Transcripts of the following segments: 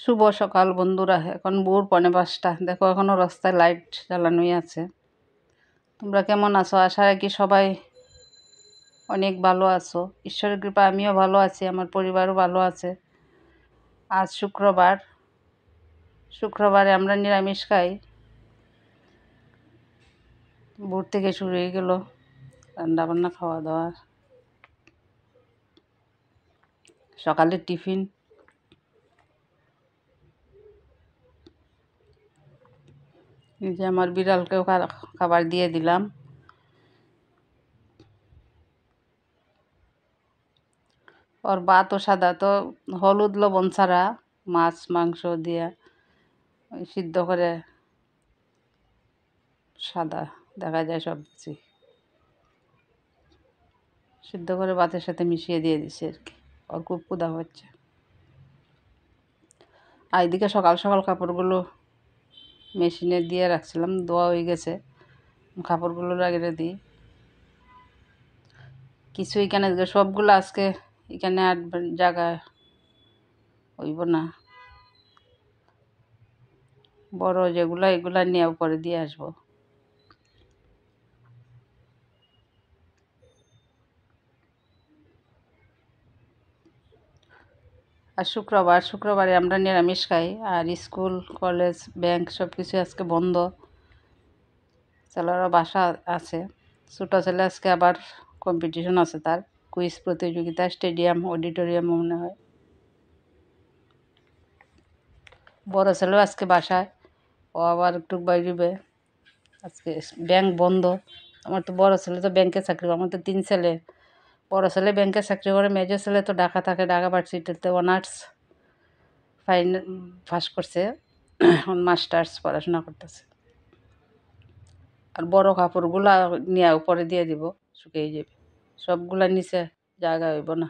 শুভ সকাল বন্ধুরা। এখন ভোর 4:45। দেখো এখনো রাস্তায় লাইট জ্বালানোই আছে। তোমরা কেমন আছো? আশা রাখি সবাই অনেক ভালো আছো। ঈশ্বরের কৃপা আমিও ভালো আছি, আমার পরিবারও ভালো আছে। আজ শুক্রবারে আমরা নিরামিষ খাই। ভোর থেকে শুরু হয়ে গেল রান্না বান্না, খাওয়া দাওয়া, সকালের টিফিন। এই যে আমার বিড়ালকেও খাবার দিয়ে দিলাম। ওর ভাত ও সাদা, তো হলুদ লবণ ছাড়া মাছ মাংস দিয়ে সিদ্ধ করে সাদা দেখা যায় সবজি সিদ্ধ করে ভাতের সাথে মিশিয়ে দিয়ে দিছি আর কি। ওর খুব ক্ষুধা হচ্ছে। আর এদিকে সকাল সকাল কাপড়গুলো মেশিনে দিয়ে রাখছিলাম, ধোয়া হয়ে গেছে। কাপড়গুলো লাগিয়ে দিই কিছু এখানে, সবগুলো আজকে এখানে আর জায়গা হইব না। বড় যেগুলো এগুলা নিয়ে পরে দিয়ে আসবো। আর শুক্রবারে আমরা নিরামিষ খাই। আর স্কুল কলেজ ব্যাংক সব কিছু আজকে বন্ধ। ছেলেরও বাসা আছে। ছোটো ছেলে আজকে আবার কম্পিটিশন আছে, তার কুইজ প্রতিযোগিতা, স্টেডিয়াম অডিটোরিয়াম মনে হয়। বড় ছেলেও আজকে বাসায়, ও আবার একটু বাইরে। আজকে ব্যাংক বন্ধ। আমার তো বড় ছেলে তো ব্যাংকে চাকরি করে, আমার তো 3 ছেলে। বড় ছেলে ব্যাংকে চাকরি করে, মেজো ছেলে তো ঢাকা থাকে, ঢাকা ভার্সিটিতে অনার্স পাস করছে, এখন মাস্টার্স পড়াশোনা করতেছে। আর বড় কাপড়গুলা নিয়ে উপরে দিয়ে দিব, শুকিয়ে যাবে। সবগুলা নিচে জায়গা হইব না।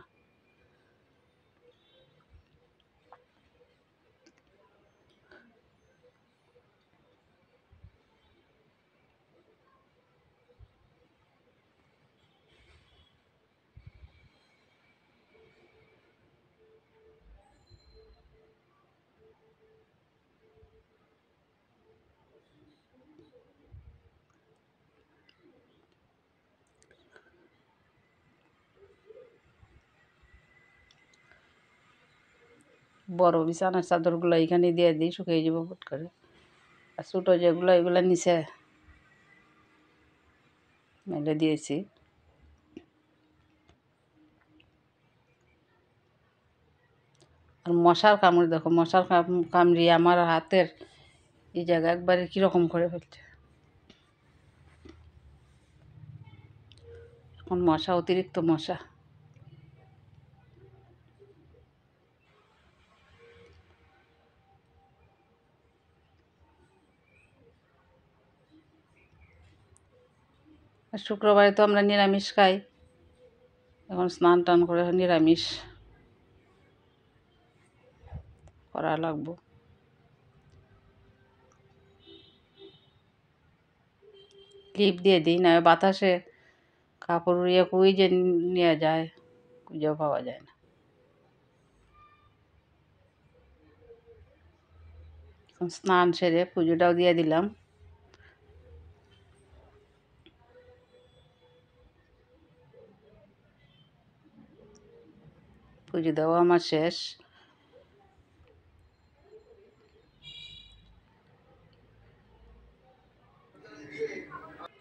বড় বিছানার চাদরগুলো এখানে দিয়ে দিই, শুকিয়ে যাব ফুট করে। আর ছোটো যেগুলো এগুলো নিচে মেলে দিয়েছি। আর মশার কামড় দেখো, মশার কামড়িয়ে আমার হাতের এই জায়গা একবারে কীরকম করে ফেলছে। এখন মশা, অতিরিক্ত মশা। আর শুক্রবারে তো আমরা নিরামিষ খাই। এখন স্নান টান করে নিরামিষ করা লাগবো। ক্লিপ দিয়ে দিই, না বাতাসে কাপড় উড়িয়ে কুই যে নিয়ে যায়, খুঁজেও পাওয়া যায় না। স্নান সেরে পুজোটাও দিয়ে দিলাম। পুজো দেওয়া আমার শেষ।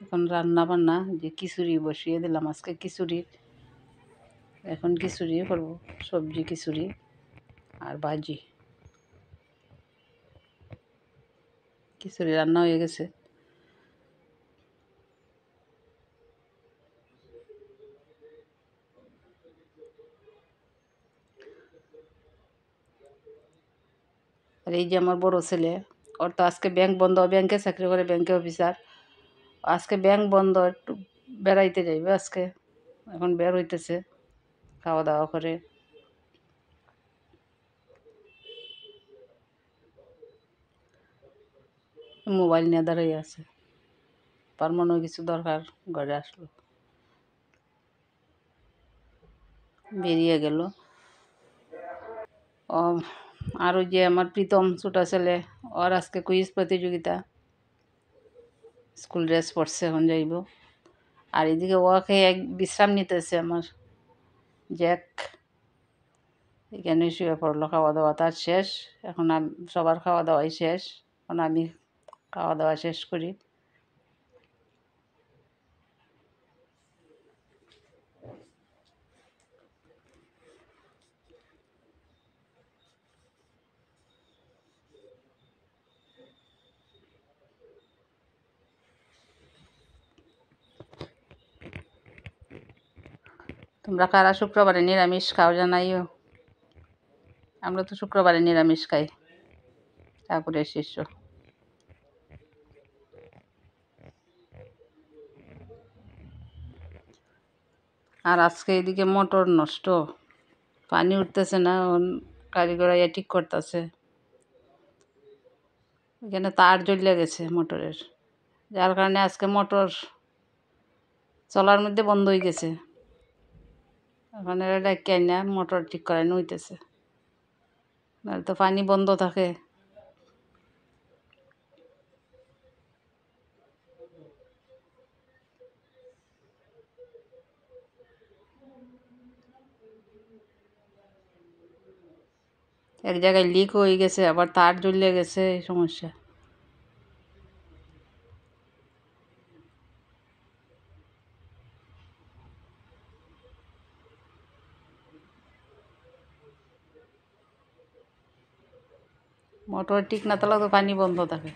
এখন রান্না বান্না, যে খিচুড়ি বসিয়ে দিলাম আজকে। এখন খিচুড়ি করবো, সবজি খিচুড়ি আর ভাজি। খিচুড়ি রান্না হয়ে গেছে। আর এই যে আমার বড় ছেলে, ওর তো আজকে ব্যাংক বন্ধ, ব্যাংকে চাকরি করে, ব্যাংকে অফিসার। আজকে ব্যাংক বন্ধ, একটু বেড়াইতে যাইবে আজকে। এখন বের হইতেছে খাওয়া দাওয়া করে। মোবাইল নিয়ে দাঁড়িয়ে আছে, তার মনে হয় কিছু দরকার, ঘরে আসলো, বেরিয়ে গেল। ও আর ওই যে আমার প্রীতম ছোটো ছেলে, ওর আজকে কুইজ প্রতিযোগিতা, স্কুল ড্রেস পরছে, এখন যাইব। আর এদিকে ওকে এক বিশ্রাম নিতেছে আমার জ্যাক, এখানে শুয়ে পড়লো। খাওয়া দাওয়া তার শেষ, এখন সবার খাওয়া দাওয়াই শেষ, এখন আমি খাওয়া দাওয়া শেষ করি। তোমরা কারা শুক্রবারে নিরামিষ খাও জানাইও। আমরা তো শুক্রবারে নিরামিষ খাই, ঠাকুরের শিষ্য। আর আজকে এদিকে মোটর নষ্ট, পানি উঠতেছে না, কারিগর ইয়া ঠিক করতেছে। এখানে তার জ্বলে গেছে মোটরের, যার কারণে আজকে মোটর চলার মধ্যে বন্ধ হয়ে গেছে। এখন এরা ডাক্কে না মোটর ঠিক করানো হইতেছে, নাহলে তো পানি বন্ধ থাকে। এক জায়গায় লিক হয়ে গেছে, আবার তার জ্বলে গেছে, এই সমস্যা। মোটর ঠিক না থাকলে তো পানি বন্ধ থাকে।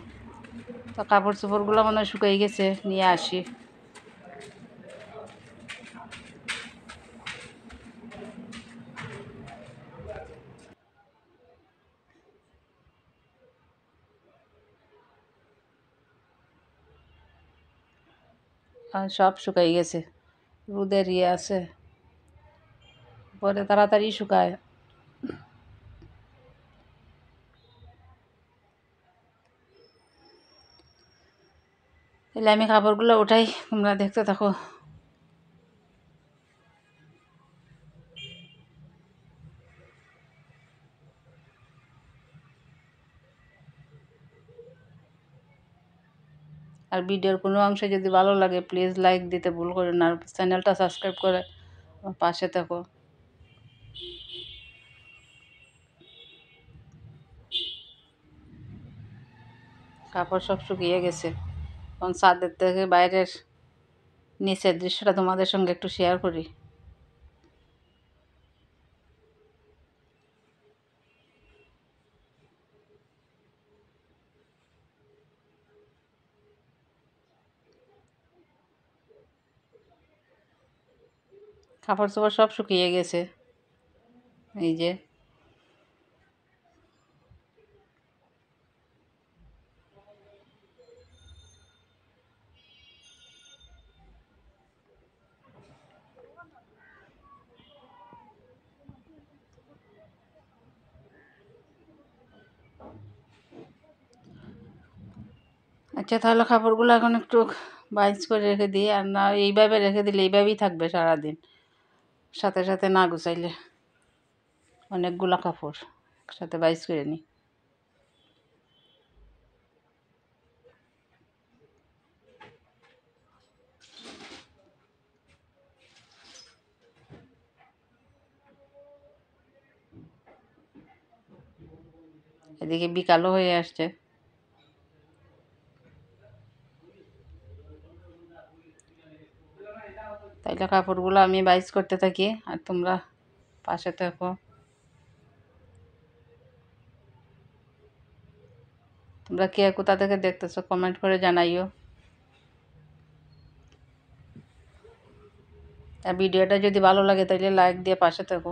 তো কাপড় চোপড়গুলো মনে হয় শুকিয়ে গেছে, নিয়ে আসি। আর সব শুকিয়ে গেছে, রোদের ইয়ে আছে, পরে তাড়াতাড়ি শুকায়। তাহলে আমি কাপড়গুলো উঠাই, তোমরা দেখতে থাকো। আর ভিডিওর কোনো অংশে যদি ভালো লাগে প্লিজ লাইক দিতে ভুল করো না, আর চ্যানেলটা সাবস্ক্রাইব করে পাশে থাকো। কাপড় সব শুকিয়ে গেছে, এখন ছাদের থেকে বাইরের নিচের দৃশ্যটা তোমাদের সঙ্গে একটু শেয়ার করি। কাপড় চোপড় সব শুকিয়ে গেছে, এই যে। আচ্ছা, তাহলে কাপড়গুলো এখন একটু বাইচ করে রেখে দিই, আর না এইভাবে রেখে দিলে এইভাবেই থাকবে সারাদিন, সাথে সাথে না গুছাইলে। অনেকগুলা কাপড় একসাথে বাইচ করে নিই। এদিকে বিকালও হয়ে আসছে, তাইলে কাপড়গুলো আমি বাইচ করতে থাকি আর তোমরা পাশে থাকো। তোমরা কে কোথা থেকে দেখতেছো কমেন্ট করে জানাইও। আর ভিডিওটা যদি ভালো লাগে তাহলে লাইক দিয়ে পাশে থাকো।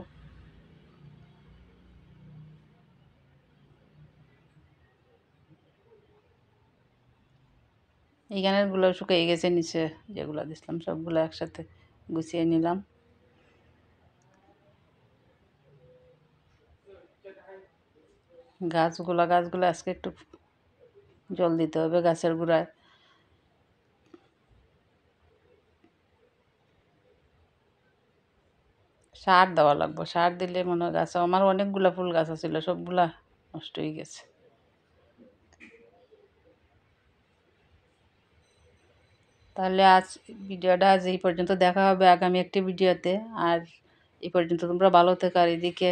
এই গানেরগুলো শুকিয়ে গেছে, নিচে যেগুলো দিছিলাম সবগুলো একসাথে গুছিয়ে নিলাম। গাছগুলো আজকে একটু জল দিতে হবে গাছের গোড়ায়। সার দেওয়া লাগবে, সার দিলে মনে হয় গাছ, আমার অনেকগুলা ফুল গাছ ছিল সবগুলা নষ্ট হয়ে গেছে। তাহলে ভিডিওটা আজ এই পর্যন্ত, দেখা হবে আগামী একটি ভিডিওতে। আর এই পর্যন্ত তোমরা ভালো থেকো। আর এদিকে